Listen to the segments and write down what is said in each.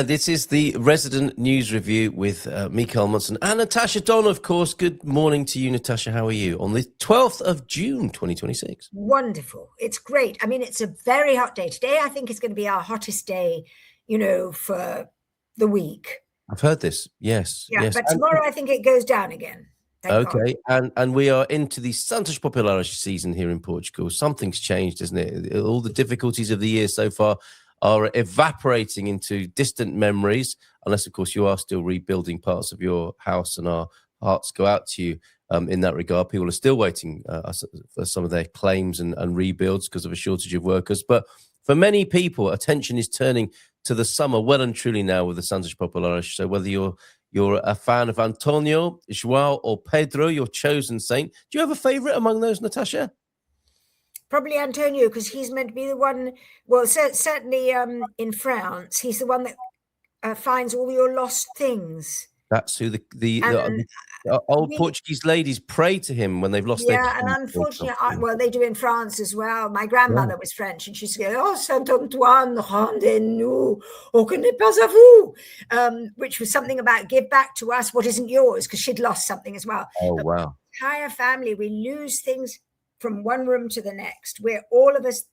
This is the resident news review with me, Carl Munson, and Natasha Donn, of course. Good morning to you, Natasha. How are you? On the 12th of June, 2026. Wonderful. It's great. I mean, it's a very hot day. Today, I think, is going to be our hottest day, for the week. I've heard this. Yes. Yeah, yes. but tomorrow, I think it goes down again. Okay, and we are into the Santos Populares season here in Portugal. Something's changed, isn't it? All the difficulties of the year so far are evaporating into distant memories, unless, of course, you are still rebuilding parts of your house, and our hearts go out to you in that regard. People are still waiting for some of their claims and rebuilds because of a shortage of workers. But for many people, attention is turning to the summer well and truly now with the Santos Populares. So whether you're a fan of Antonio, João, or Pedro, your chosen saint, do you have a favourite among those, Natasha? Probably Antonio, because he's meant to be the one. Well, certainly in France, he's the one that finds all your lost things. That's who the old Portuguese ladies pray to him when they've lost their kids. And unfortunately, well, they do in France as well. My grandmother was French, and she used to go, "Oh, Saint Antoine, rendez-nous, on n'est pas à vous," which was something about give back to us what isn't yours, because she'd lost something as well. Oh, wow. The entire family, we lose things from one room to the next. We're all of us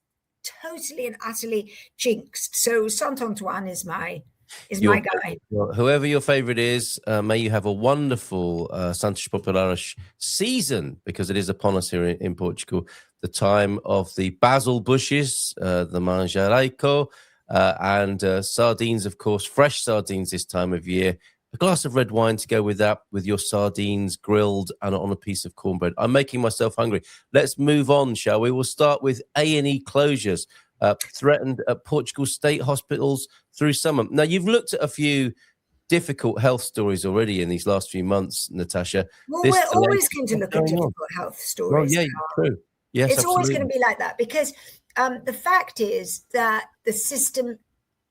totally and utterly jinxed. So Saint Antoine is my guy. Whoever your favorite is, may you have a wonderful Santos Populares season, because it is upon us here in Portugal. The time of the basil bushes, the manjericão, and sardines, of course, fresh sardines this time of year. A glass of red wine to go with that, with your sardines grilled and on a piece of cornbread. I'm making myself hungry. Let's move on, shall we? We'll start with A&E closures. Threatened at Portugal state hospitals through summer. Now, you've looked at a few difficult health stories already in these last few months, Natasha. Well, we're always going to look at difficult health stories. Well, yeah, true. Yes, it's always going to be like that, because the fact is that the system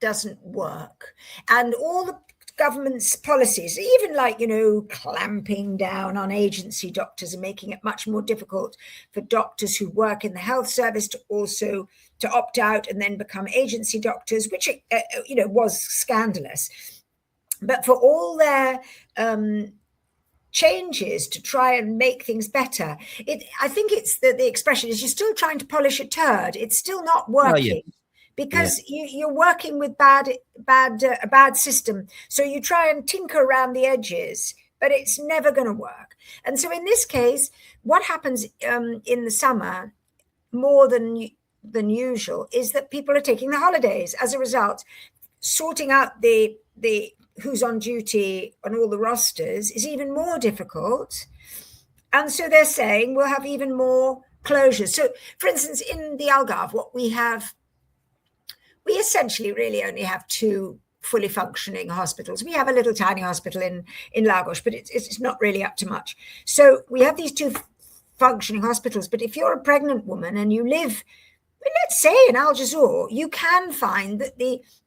doesn't work, and all the government's policies, even like, clamping down on agency doctors and making it much more difficult for doctors who work in the health service to opt out and then become agency doctors, which, was scandalous. But for all their changes to try and make things better, I think it's the expression is you're still trying to polish a turd. It's still not working. Oh, yeah. Because you're working with a bad system. So you try and tinker around the edges, but it's never going to work. And so in this case, what happens in the summer more than usual is that people are taking the holidays. As a result, sorting out the who's on duty on all the rosters is even more difficult. And so they're saying we'll have even more closures. So, for instance, in the Algarve, what we essentially really only have two fully functioning hospitals. We have a little tiny hospital in Lagos, but it's not really up to much. So we have these two functioning hospitals. But if you're a pregnant woman and you live, let's say in Algesur, you can find that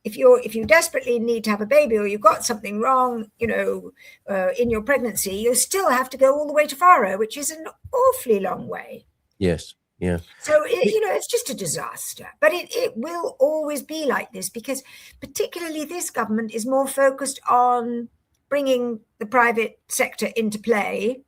if you desperately need to have a baby, or you've got something wrong, in your pregnancy, you still have to go all the way to Faro, which is an awfully long way. Yes. Yeah. So, it's just a disaster. But it will always be like this, because particularly this government is more focused on bringing the private sector into play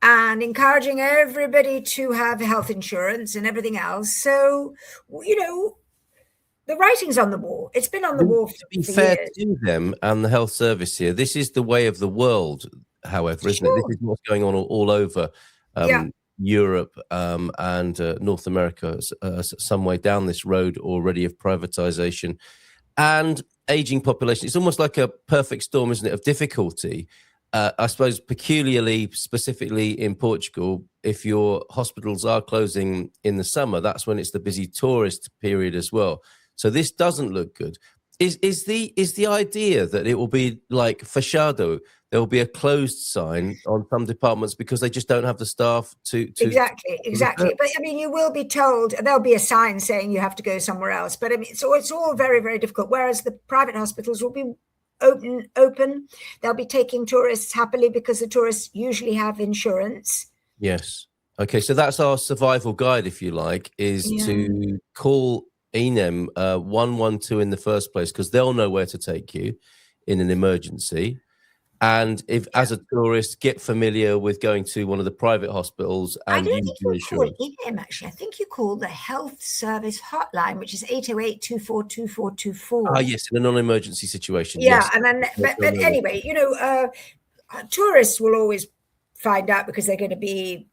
and encouraging everybody to have health insurance and everything else. So, the writing's on the wall. It's been on the wall for years. To be fair to them and the health service here, this is the way of the world, however, isn't it? This is what's going on all over Europe and North America, some way down this road already of privatization and aging population. It's almost like a perfect storm, isn't it, of difficulty. I suppose specifically in Portugal, if your hospitals are closing in the summer, that's when it's the busy tourist period as well. So this doesn't look good. Is the idea that it will be like fechado? There will be a closed sign on some departments because they just don't have the staff to exactly. But I mean, you will be told there'll be a sign saying you have to go somewhere else. But I mean, so it's all very, very difficult. Whereas the private hospitals will be open. They'll be taking tourists happily because the tourists usually have insurance. Yes. Okay. So that's our survival guide, if you like, is to call A&E 112 in the first place, because they'll know where to take you in an emergency. And if, as a tourist, get familiar with going to one of the private hospitals and I don't use think your you call insurance. E&M, actually. I think you call the health service hotline, which is 808-242424. Yes, in a non-emergency situation. Yeah, Yes. and then, but anyway, tourists will always find out because they're going to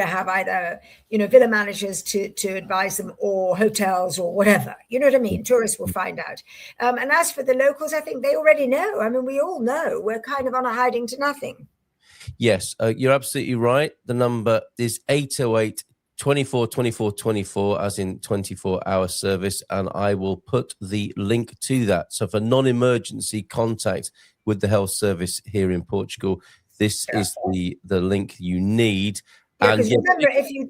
have either, villa managers to advise them, or hotels, or whatever. You know what I mean? Tourists will find out. And as for the locals, I think they already know. I mean, we all know we're kind of on a hiding to nothing. Yes, you're absolutely right. The number is 808 24 24 24, as in 24-hour service. And I will put the link to that. So for non-emergency contact with the health service here in Portugal, this is the link you need. Yeah, because remember, if you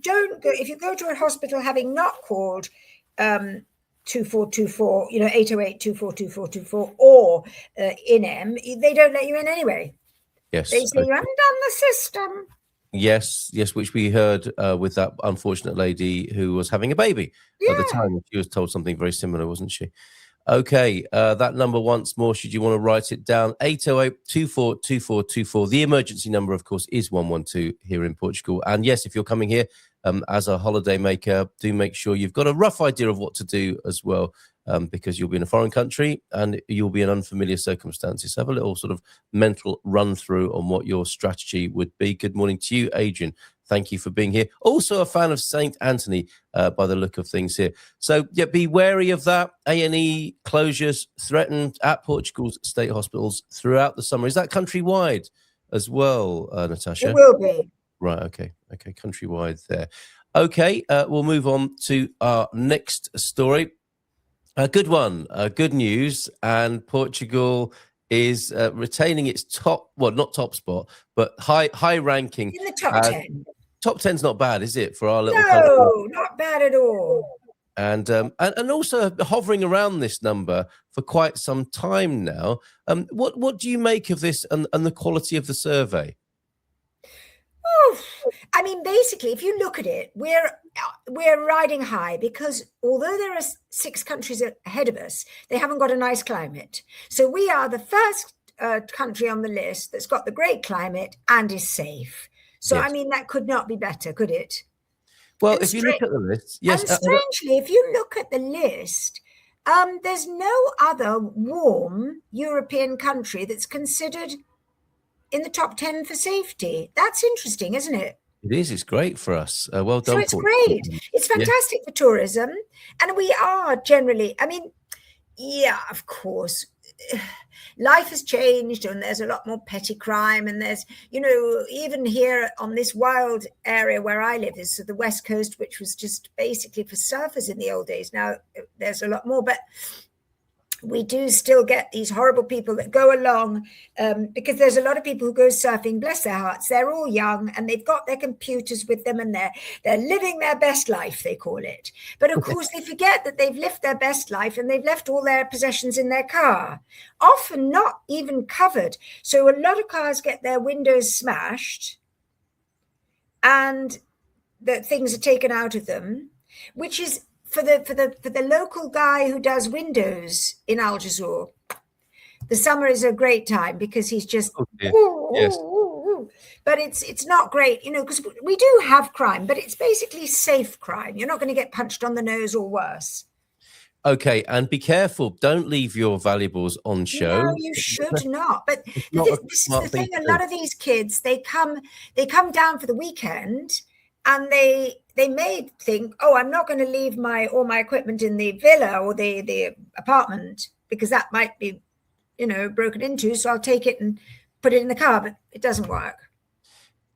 go to a hospital having not called 2424, 808-242424 or INEM, they don't let you in anyway. Yes. They say you haven't done the system. Yes, which we heard with that unfortunate lady who was having a baby at the time. She was told something very similar, wasn't she? Okay, that number once more, should you want to write it down, 808-242424. The emergency number, of course, is 112 here in Portugal. And yes, if you're coming here as a holiday maker, do make sure you've got a rough idea of what to do as well, because you'll be in a foreign country and you'll be in unfamiliar circumstances. So have a little sort of mental run through on what your strategy would be. Good morning to you, Adrian. Thank you for being here. Also a fan of St. Anthony by the look of things here. So yeah, be wary of that. A&E closures threatened at Portugal's state hospitals throughout the summer. Is that countrywide as well, Natasha? It will be. Right, okay, countrywide there. Okay, we'll move on to our next story. A good one, good news, and Portugal is retaining its not top spot, but high ranking. In the top 10. Top 10's not bad, is it, for our little country? No, not bad at all. And also hovering around this number for quite some time now. What do you make of this and the quality of the survey? I mean, basically, if you look at it, we're riding high because although there are 6 countries ahead of us, they haven't got a nice climate. So we are the first country on the list that's got the great climate and is safe. So, yes. I mean, that could not be better, could it? Well, if you look at the list, yes. And strangely, if you look at the list, there's no other warm European country that's considered in the top 10 for safety. That's interesting, isn't it? It is. It's great for us. Well done. So it's great. It's fantastic for tourism. And we are generally, I mean, yeah, of course, life has changed and there's a lot more petty crime. And there's, even here on this wild area where I live, is the West Coast, which was just basically for surfers in the old days. Now there's a lot more, but we do still get these horrible people that go along because there's a lot of people who go surfing, bless their hearts. They're all young and they've got their computers with them and they're living their best life, they call it. But of course, they forget that they've lived their best life and they've left all their possessions in their car, often not even covered. So a lot of cars get their windows smashed and the things are taken out of them, which is for the local guy who does windows in Algesur. The summer is a great time because he's just yes. But it's not great, because we do have crime, but it's basically safe crime. You're not going to get punched on the nose or worse. Okay, and be careful. Don't leave your valuables on show. No, you should not. But this is the thing. A lot of these kids, they come down for the weekend, and they may think, oh, I'm not going to leave all my equipment in the villa or the apartment because that might be, broken into. So I'll take it and put it in the car, but it doesn't work.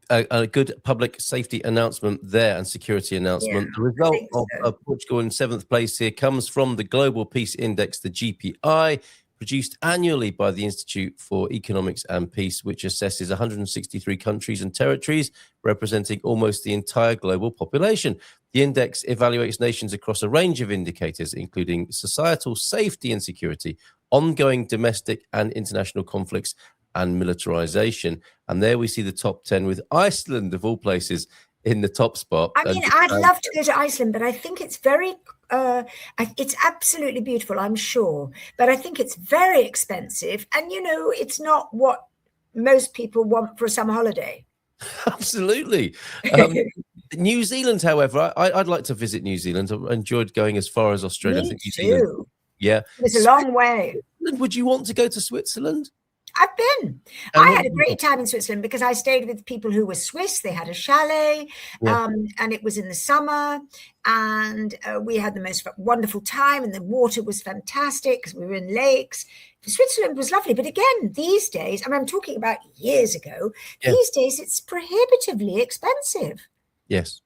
A good public safety announcement there and security announcement. The result of Portugal in 7th place here comes from the Global Peace Index, the GPI, produced annually by the Institute for Economics and Peace, which assesses 163 countries and territories, representing almost the entire global population. The index evaluates nations across a range of indicators, including societal safety and security, ongoing domestic and international conflicts, and militarization. And there we see the top 10 with Iceland, of all places, in the top spot. I mean, I'd love to go to Iceland, but I think it's very it's absolutely beautiful, I'm sure, but I think it's very expensive, and it's not what most people want for a summer holiday. Absolutely. New Zealand, however, I'd like to visit New Zealand. I enjoyed going as far as Australia. I Me think New too. Zealand, yeah, It's a long way. Would you want to go to Switzerland? I've been. I had a great time in Switzerland because I stayed with people who were Swiss. They had a chalet, and it was in the summer, and we had the most wonderful time, and the water was fantastic because we were in lakes. Switzerland was lovely. But again, these days, I'm talking about years ago, these days it's prohibitively expensive. Yes.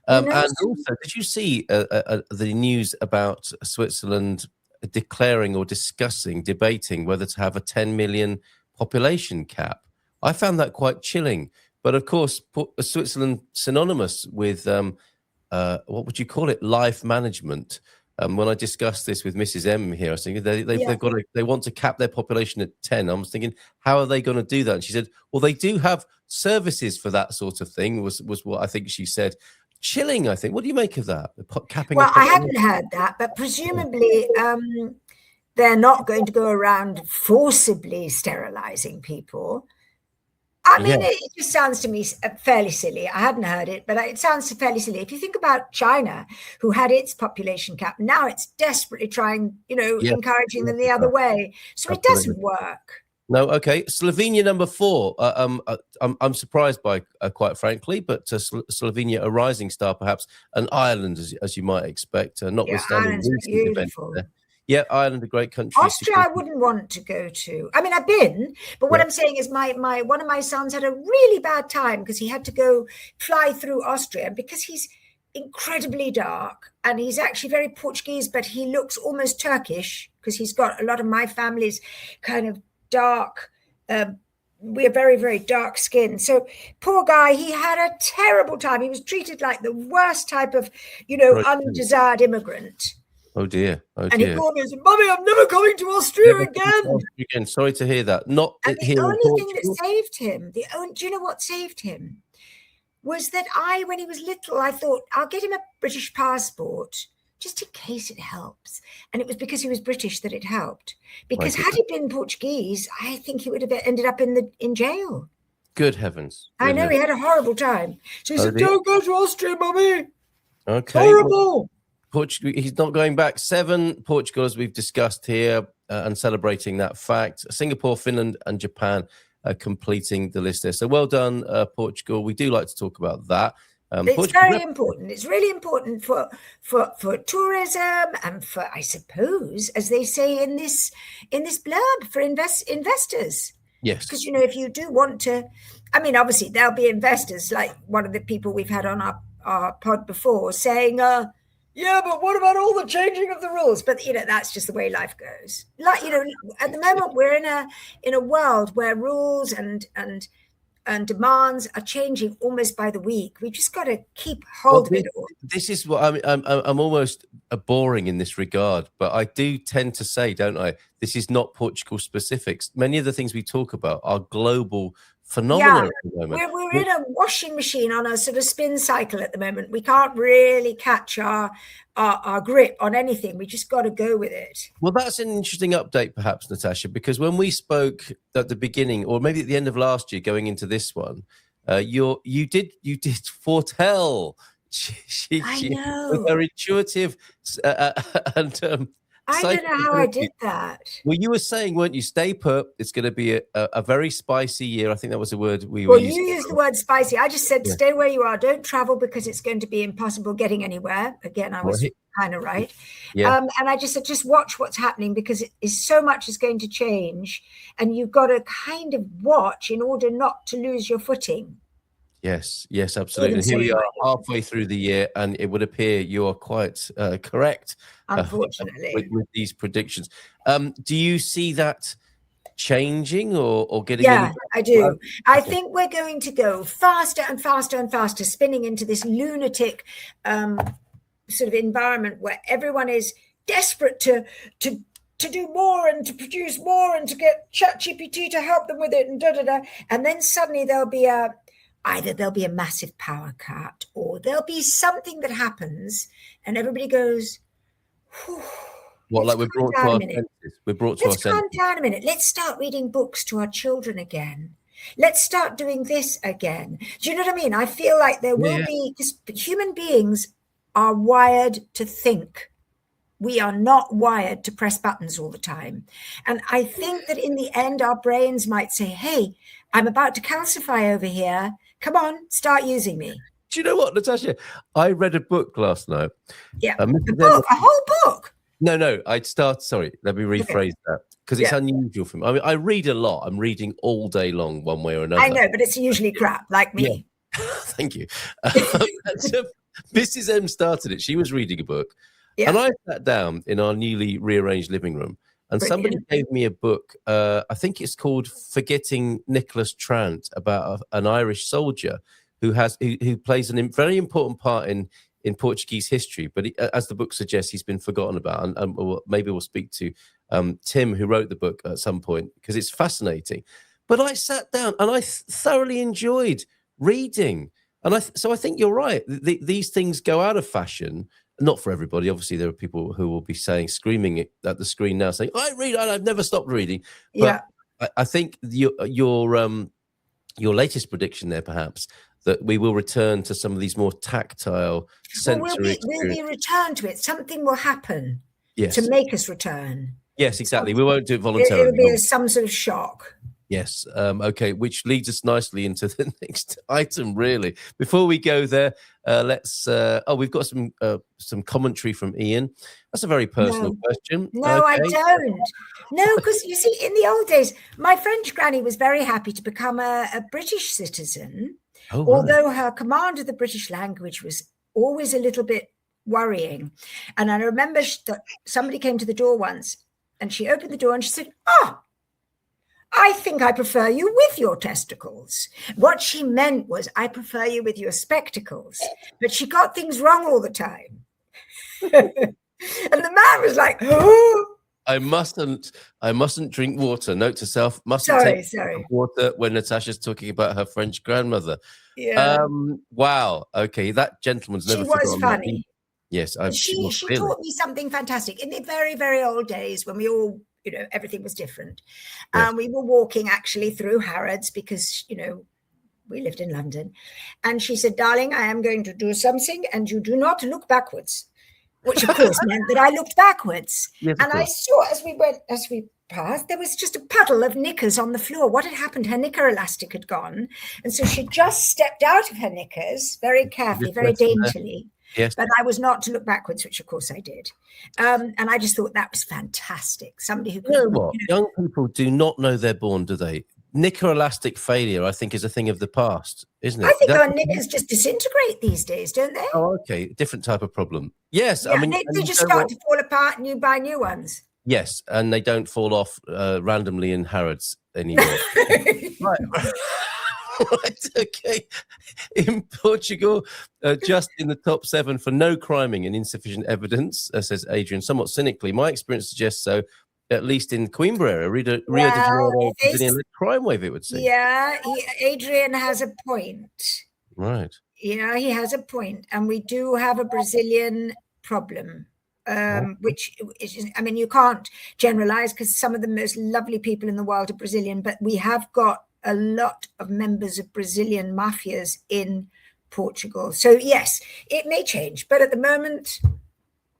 And also, did you see the news about Switzerland declaring or debating whether to have a 10 million population cap? I found that quite chilling. But of course, Switzerland synonymous with what would you call it? Life management. When I discussed this with Mrs. M here, I was thinking they want to cap their population at 10. I was thinking, how are they going to do that? And she said, well, they do have services for that sort of thing. Was what I think she said. Chilling, I think. What do you make of that? Capping? Well, I hadn't heard that, but presumably they're not going to go around forcibly sterilizing people. I mean, it just sounds to me fairly silly. I hadn't heard it, but it sounds fairly silly. If you think about China, who had its population cap, now it's desperately trying, encouraging them the other way. So it doesn't work. No, okay. Slovenia number 4. I'm surprised by, quite frankly, but Slovenia a rising star, perhaps, and Ireland, as you might expect, notwithstanding recent events there. Yeah, Ireland, a great country. Austria, I wouldn't want to go to. I mean, I've been, but what I'm saying is one of my sons had a really bad time because he had to go fly through Austria because he's incredibly dark and he's actually very Portuguese, but he looks almost Turkish because he's got a lot of my family's kind of dark. We're very, very dark skinned. So poor guy, he had a terrible time. He was treated like the worst type of, undesired immigrant. Oh dear! And he called me and said, "Mummy, I'm never coming to Austria again." Sorry to hear that. The only thing that saved him, do you know what saved him? Was that when he was little, I thought, I'll get him a British passport just in case it helps. And it was because he was British that it helped. Because had he been Portuguese, I think he would have ended up in jail. Good heavens! I know, he had a horrible time. So he said, "Don't go to Austria, Mummy. Okay, horrible." Portugal, he's not going back. 7, Portugal, as we've discussed here, and celebrating that fact. Singapore, Finland, and Japan completing the list there. So well done, Portugal. We do like to talk about that. It's very important. It's really important for tourism and for, I suppose, as they say in this blurb, for investors. Yes, because if you do want to, I mean, obviously there'll be investors like one of the people we've had on our pod before saying, yeah, but what about all the changing of the rules? But that's just the way life goes. Like at the moment we're in a world where rules and demands are changing almost by the week. We just got to keep hold of it all. This is what I'm almost boring in this regard, but I do tend to say, don't I? This is not Portugal specifics. Many of the things we talk about are global phenomena. Yeah, we're in a washing machine on a sort of spin cycle at the moment. We can't really catch our grip on anything. We just got to go with it. Well, that's an interesting update, perhaps, Natasha, because when we spoke at the beginning, or maybe at the end of last year, going into this one, you did foretell. I know. With her intuitive and. I don't know how I did that. Well, you were saying, weren't you? Stay put. It's going to be a very spicy year. I think that was the word we were using. Well, you used the word spicy. I just said stay where you are. Don't travel because it's going to be impossible getting anywhere. Again, I was kind of right. Yeah. And I just said, just watch what's happening because so much is going to change. And you've got to kind of watch in order not to lose your footing. Yes, absolutely. And here we are halfway through the year, and it would appear you are quite correct. Unfortunately, with these predictions. Do you see that changing or getting? Yeah, I do. I think we're going to go faster and faster and faster, spinning into this lunatic sort of environment where everyone is desperate to do more and to produce more and to get ChatGPT to help them with it and and then suddenly there'll be a either there'll be a massive power cut or there'll be something that happens and everybody goes, what, like we're brought to our senses? We're brought to our senses. Let's calm down a minute. Let's start reading books to our children again. Let's start doing this again. Do you know what I mean? I feel like there will be, because human beings are wired to think. We are not wired to press buttons all the time. And I think that in the end, our brains might say, hey, I'm about to calcify over here. Come on, start using me. Do you know what, Natasha? I read a book last night. Yeah, a whole book. No, sorry, let me rephrase that, because it's unusual for me. I mean, I read a lot. I'm reading all day long, one way or another. I know, but it's usually crap, like me. Yeah. Thank you. So Mrs. M started it. She was reading a book. Yeah. And I sat down in our newly rearranged living room, and somebody gave me a book. I think it's called Forgetting Nicholas Trant, about an Irish soldier who plays a very important part in Portuguese history. But as the book suggests, he's been forgotten about. And maybe we'll speak to Tim, who wrote the book, at some point, because it's fascinating. But I sat down and I thoroughly enjoyed reading. And so I think you're right. These things go out of fashion. Not for everybody. Obviously, there are people who will be screaming at the screen now, saying, "I read, and I've never stopped reading." But I think your latest prediction there, perhaps, that we will return to some of these more tactile, sensory. Will we return to it? Something will happen to make us return. Yes, exactly. We won't do it voluntarily. It'll be some sort of shock. Yes. Okay. Which leads us nicely into the next item, really. Before we go there, let's. We've got some commentary from Ian. That's a very personal question. No, I don't. No, because you see, in the old days, my French granny was very happy to become a British citizen, although her command of the British language was always a little bit worrying. And I remember somebody came to the door once, and she opened the door and she said, "Oh, I think I prefer you with your testicles." What she meant was, I prefer you with your spectacles. But she got things wrong all the time. And the man was like, "Oh, I mustn't drink water." Note to self, mustn't take water when Natasha's talking about her French grandmother. Yeah. Wow. Okay, that gentleman's never forgotten. She was funny. Yes, she taught me something fantastic in the very, very old days when we all, everything was different. And we were walking actually through Harrods because, we lived in London. And she said, "Darling, I am going to do something and you do not look backwards," which of course meant that I looked backwards. Yes, and I saw as we passed, there was just a puddle of knickers on the floor. What had happened? Her knicker elastic had gone. And so she just stepped out of her knickers very carefully, very daintily. Yes. But I was not to look backwards, which of course I did. And I just thought that was fantastic. Somebody who could, you know what? Young people do not know they're born, do they? Knicker elastic failure, I think, is a thing of the past, isn't it? I think our knickers just disintegrate these days, don't they? Oh, okay. Different type of problem. Yes. Yeah, I mean, they just start to fall apart and you buy new ones. Yes. And they don't fall off randomly in Harrods anymore. Right. Right, okay. In Portugal, just in the top 7 for no criming and insufficient evidence, says Adrian, somewhat cynically. My experience suggests so, at least in Coimbra area, Rio de Janeiro, Brazilian crime wave, it would seem. Yeah, Adrian has a point. Right. Yeah, he has a point. And we do have a Brazilian problem. Which is, I mean, you can't generalize because some of the most lovely people in the world are Brazilian, but we have got a lot of members of Brazilian mafias in Portugal. So yes, it may change, but at the moment.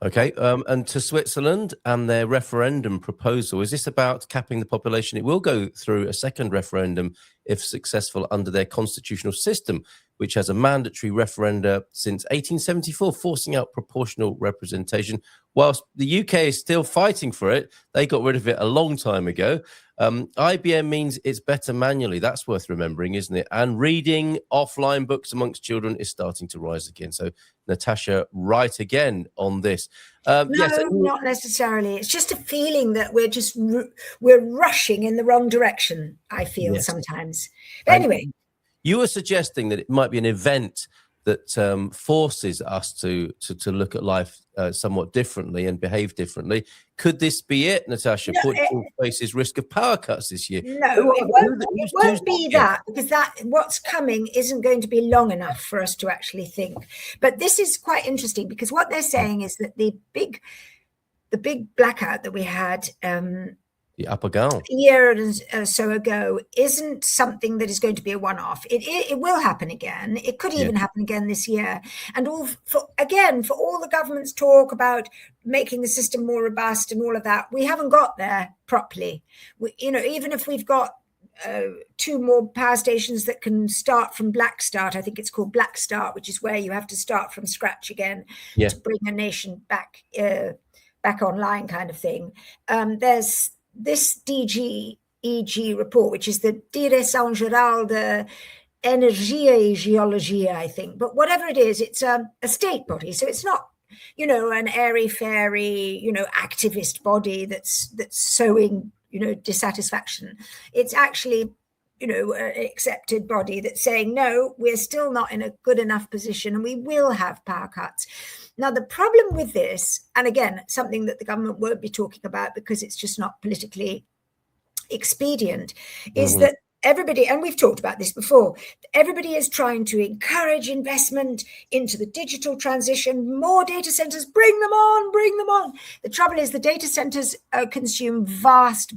Okay. And to Switzerland and their referendum proposal, is this about capping the population? It will go through a second referendum if successful under their constitutional system, which has a mandatory referenda since 1874, forcing out proportional representation. Whilst the UK is still fighting for it, they got rid of it a long time ago. IBM means it's better manually. That's worth remembering, isn't it? And reading offline books amongst children is starting to rise again. So, Natasha, right again on this. No, not necessarily. It's just a feeling that we're rushing in the wrong direction, I feel sometimes. But anyway. You were suggesting that it might be an event that forces us to look at life somewhat differently and behave differently. Could this be it, Natasha? Portugal faces risk of power cuts this year. No, it won't be that, because what's coming isn't going to be long enough for us to actually think. But this is quite interesting, because what they're saying is that the big blackout that we had the apoiado a year and so ago isn't something that is going to be a one-off. It will happen again. It could even happen again this year. And for all the government's talk about making the system more robust and all of that, we haven't got there properly. Even if we've got 2 more power stations that can start from black start, I think it's called black start, which is where you have to start from scratch again to bring a nation back online, kind of thing. There's this DGEG report, which is the Direção Geral de Energia e Geologia, I think. But whatever it is, it's a state body. So it's not, an airy-fairy, activist body that's sowing, dissatisfaction. It's actually, an accepted body that's saying, no, we're still not in a good enough position and we will have power cuts. Now, the problem with this, and again, something that the government won't be talking about because it's just not politically expedient, is that everybody, and we've talked about this before, everybody is trying to encourage investment into the digital transition, more data centers, bring them on. The trouble is the data centers consume vast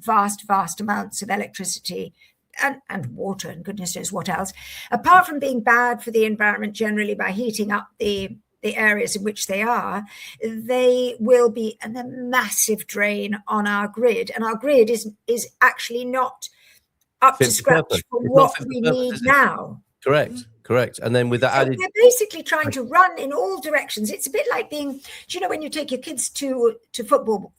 amounts of electricity and water and goodness knows what else, apart from being bad for the environment generally by heating up the areas in which they will be a massive drain on our grid. And our grid is actually not up to scratch for what we need now. Correct. And then with that added, they're basically trying to run in all directions. It's a bit like being, when you take your kids to football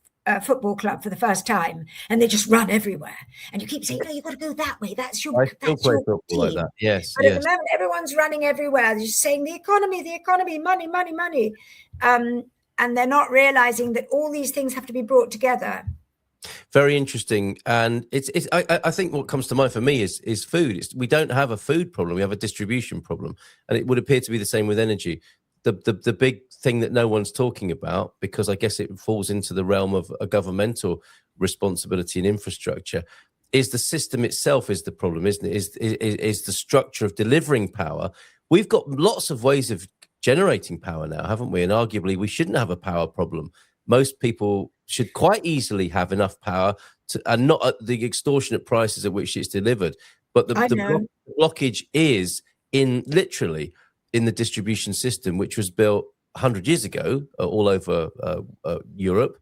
club for the first time and they just run everywhere and you keep saying, no, you've got to go that way, that's your football team. Like that. Yes, but at the moment everyone's running everywhere. They're just saying the economy, money, and they're not realizing that all these things have to be brought together. Very interesting. And I think what comes to mind for me is food. We don't have a food problem, we have a distribution problem, and it would appear to be the same with energy. The big thing that no one's talking about, because I guess it falls into the realm of a governmental responsibility and infrastructure, is the system itself is the problem, isn't it? Is the structure of delivering power. We've got lots of ways of generating power now, haven't we? And arguably we shouldn't have a power problem. Most people should quite easily have enough power and not at the extortionate prices at which it's delivered. But the blockage is literally in the distribution system, which was built 100 years ago all over Europe,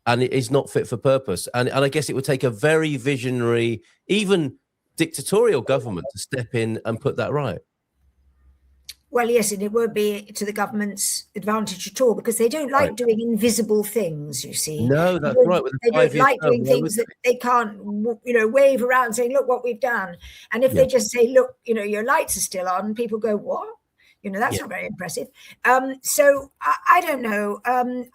and it is not fit for purpose. And I guess it would take a very visionary, even dictatorial government to step in and put that right. Well, yes, and it won't be to the government's advantage at all, because they don't like doing invisible things, you see. No, that's right. They don't like doing things that they can't, wave around saying, look what we've done. And if they just say, look, your lights are still on, people go, what? That's not very impressive. So I don't know.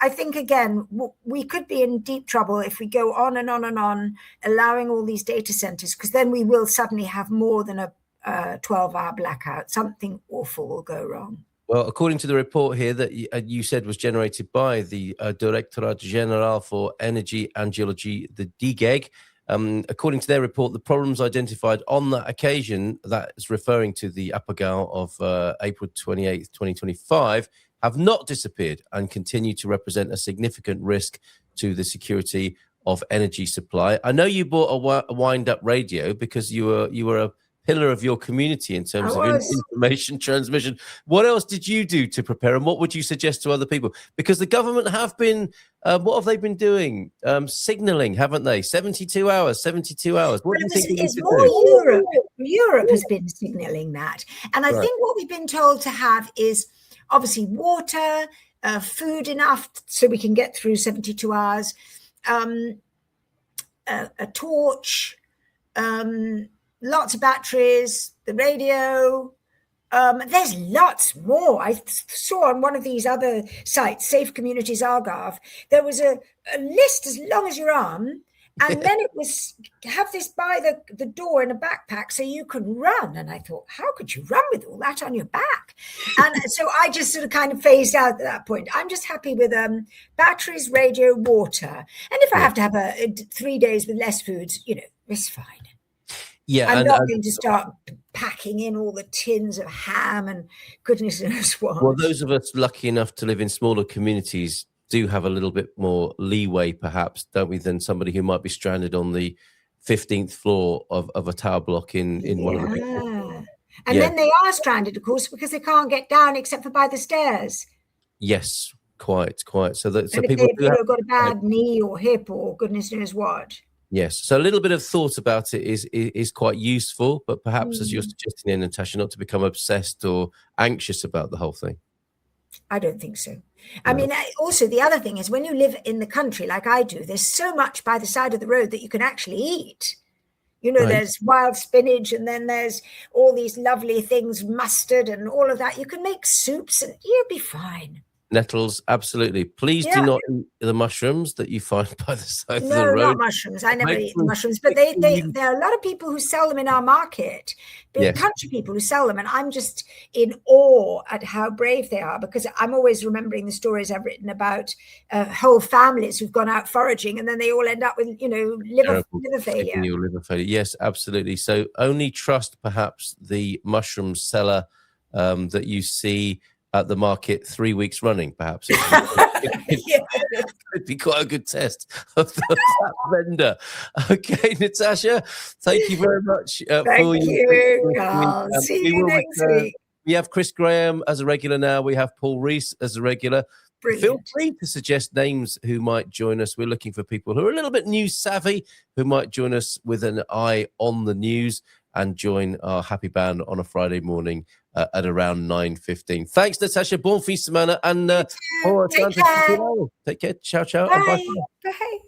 I think, again, we could be in deep trouble if we go on and on and on, allowing all these data centers, because then we will suddenly have more than a 12-hour blackout. Something awful will go wrong. Well, according to the report here that you said was generated by the Directorate General for Energy and Geology, the DGEG, according to their report, the problems identified on that occasion, that is referring to the apoiado of April 28th, 2025, have not disappeared and continue to represent a significant risk to the security of energy supply. I know you bought a wind-up radio because you were a pillar of your community in terms of information transmission. What else did you do to prepare, and what would you suggest to other people? Because the government have been, what have they been doing? Signaling, haven't they? 72 hours. What do you think? It's more Europe has been signaling that. And I think what we've been told to have is obviously water, food enough so we can get through 72 hours, a torch, lots of batteries, the radio. There's lots more. I saw on one of these other sites, Safe Communities Archive, there was a list as long as your arm, And then it was have this by the door in a backpack so you can run. And I thought, how could you run with all that on your back? And so I just sort of kind of phased out at that point. I'm just happy with batteries, radio, water. And if I have to have 3 days with less food, it's fine. Yeah, I'm not going to start packing in all the tins of ham and goodness knows what. Well, those of us lucky enough to live in smaller communities do have a little bit more leeway, perhaps, don't we, than somebody who might be stranded on the 15th floor of a tower block in one of the big cities. And then they are stranded, of course, because they can't get down except for by the stairs. Yes, quite. So that and people who have got a bad knee or hip or goodness knows what. Yes, so a little bit of thought about it is quite useful, but perhaps as you're suggesting, Natasha, not to become obsessed or anxious about the whole thing. I don't think so. I mean, also the other thing is when you live in the country like I do, there's so much by the side of the road that you can actually eat. There's wild spinach, and then there's all these lovely things, mustard and all of that. You can make soups and you'll be fine. Nettles, absolutely. Please do not eat the mushrooms that you find by the side of the road. No, not mushrooms. I never eat the mushrooms, but there are a lot of people who sell them in our market. Country people who sell them, and I'm just in awe at how brave they are, because I'm always remembering the stories I've written about whole families who've gone out foraging and then they all end up with liver failure. Liver failure. Yes, absolutely. So only trust perhaps the mushroom seller that you see at the market 3 weeks running, perhaps. It could be quite a good test of that vendor. Okay, Natasha, thank you very much. Thank you, Carl. See you next week. We have Chris Graham as a regular now. We have Paul Rees as a regular. Brilliant. Feel free to suggest names who might join us. We're looking for people who are a little bit news savvy, who might join us with an eye on the news and join our happy band on a Friday morning at around 9:15. Thanks, Natasha. Bon fin de semana. And Take care. Take care. Ciao, ciao. Bye. And bye. Bye.